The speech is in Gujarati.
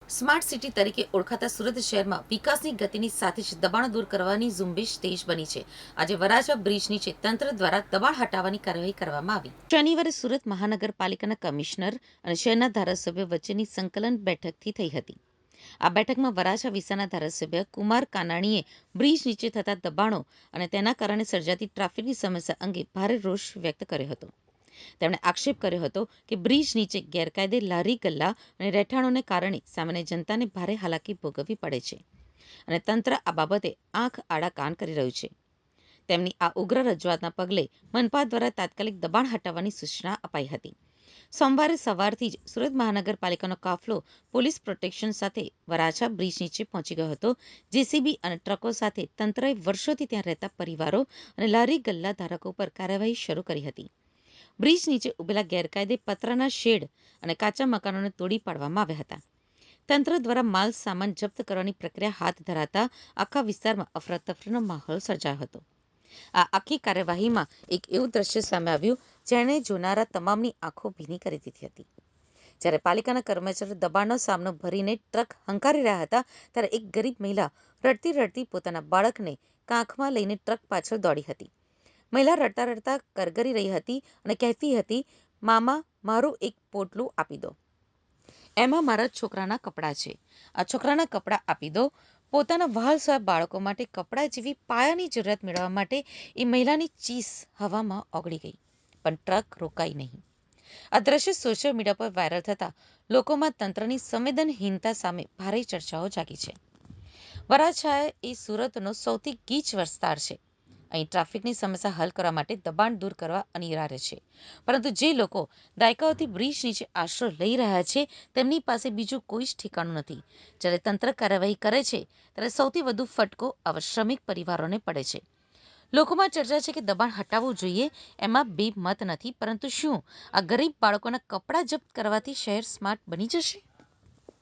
સ્માર્ટ સિટી તરીકે ઓળખાતા સુરત શહેરમાં વિકાસની ગતિની સાથે જ દબાણો દૂર કરવાની ઝુંબેશ તેજ બની છે. આજે વરાછા બ્રિજ નીચે તંત્ર દ્વારા દબાણ હટાવવાની કાર્યવાહી કરવામાં આવી. શનિવારે સુરત મહાનગરપાલિકાના કમિશનર અને શહેરના ધારાસભ્યો વચ્ચેની સંકલન બેઠકથી થઈ હતી. આ બેઠકમાં વરાછા વિસ્તારના ધારાસભ્ય કુમાર કાનાણીએ બ્રિજ નીચે થતા દબાણો અને તેના કારણે સર્જાતી ટ્રાફિકની સમસ્યા અંગે ભારે રોષ વ્યક્ત કર્યો હતો. તેમણે આક્ષેપ કર્યો હતો કે બ્રિજ નીચે ગેરકાયદે લારી ગલ્લા અને રહેઠાણોને કારણે સામાન્ય જનતાને ભારે હાલાકી ભોગવવી પડે છે અને તંત્ર આ બાબતે આંખ આડા કાન કરી રહ્યું છે. તેમની આ ઉગ્ર રજૂઆતના પગલે મનપા દ્વારા તાત્કાલિક દબાણ હટાવવાની સૂચના અપાઈ હતી. સોમવારે સવારથી જ સુરત મહાનગરપાલિકાનો કાફલો પોલીસ પ્રોટેક્શન સાથે વરાછા બ્રિજ નીચે પહોંચી ગયો હતો. જેસીબી અને ટ્રકો સાથે તંત્રએ વર્ષોથી ત્યાં રહેતા પરિવારો અને લારી ગલ્લા ધારકો પર કાર્યવાહી શરૂ કરી હતી. બ્રિજ નીચે ઉભેલા ગેરકાયદે પતરાના શેડ અને કાચા મકાનોને તોડી પાડવામાં આવ્યા હતા. તંત્ર દ્વારા માલ સામાન જપ્ત કરવાની પ્રક્રિયા હાથ ધરાતા આખા વિસ્તારમાં અફરાતફરીનો માહોલ સર્જાયો હતો. આ આખી કાર્યવાહીમાં એક એવું દ્રશ્ય સામે આવ્યું જેણે જોનારા તમામની આંખો ભીની કરી દીધી હતી. જ્યારે પાલિકાના કર્મચારીઓ દબાણનો સામનો ભરીને ટ્રક હંકારી રહ્યા હતા, ત્યારે એક ગરીબ મહિલા રડતી રડતી પોતાના બાળકને કાંખમાં લઈને ટ્રક પાછળ દોડી હતી. મહિલા રડતા રડતા કરગરી રહી હતી અને કહેતી હતી, મામા, મારું એક પોટલું આપી દો. એમાં મારા છોકરાના કપડાં છે. આ છોકરાના કપડાં આપી દો. પોતાના વહાલસુહાં બાળકો માટે કપડાં જેવી પાયાની જરૂરિયાત મેળવવા માટે એ મહિલાની ચીસ હવામાં ઓગળી ગઈ, પણ ટ્રક રોકાઈ નહીં. આ દ્રશ્ય સોશિયલ મીડિયા પર વાયરલ થતા લોકોમાં તંત્રની સંવેદનહીનતા સામે ભારે ચર્ચાઓ જાગી છે. વરાછા એ સુરતનો સૌથી ગીચ વિસ્તાર છે. અહીં ટ્રાફિકની સમસ્યા હલ કરવા માટે દબાણ દૂર કરવા અનિવાર્ય છે, પરંતુ જે લોકો દાયકાઓથી બ્રિજ નીચે આશરો લઈ રહ્યા છે તેમની પાસે બીજું કોઈ જ ઠેકાણું નથી. જ્યારે તંત્ર કાર્યવાહી કરે છે ત્યારે સૌથી વધુ ફટકો આવા શ્રમિક પરિવારોને પડે છે. લોકોમાં ચર્ચા છે કે દબાણ હટાવવું જોઈએ, એમાં બે મત નથી, પરંતુ શું આ ગરીબ બાળકોના કપડાં જપ્ત કરવાથી શહેર સ્માર્ટ બની જશે?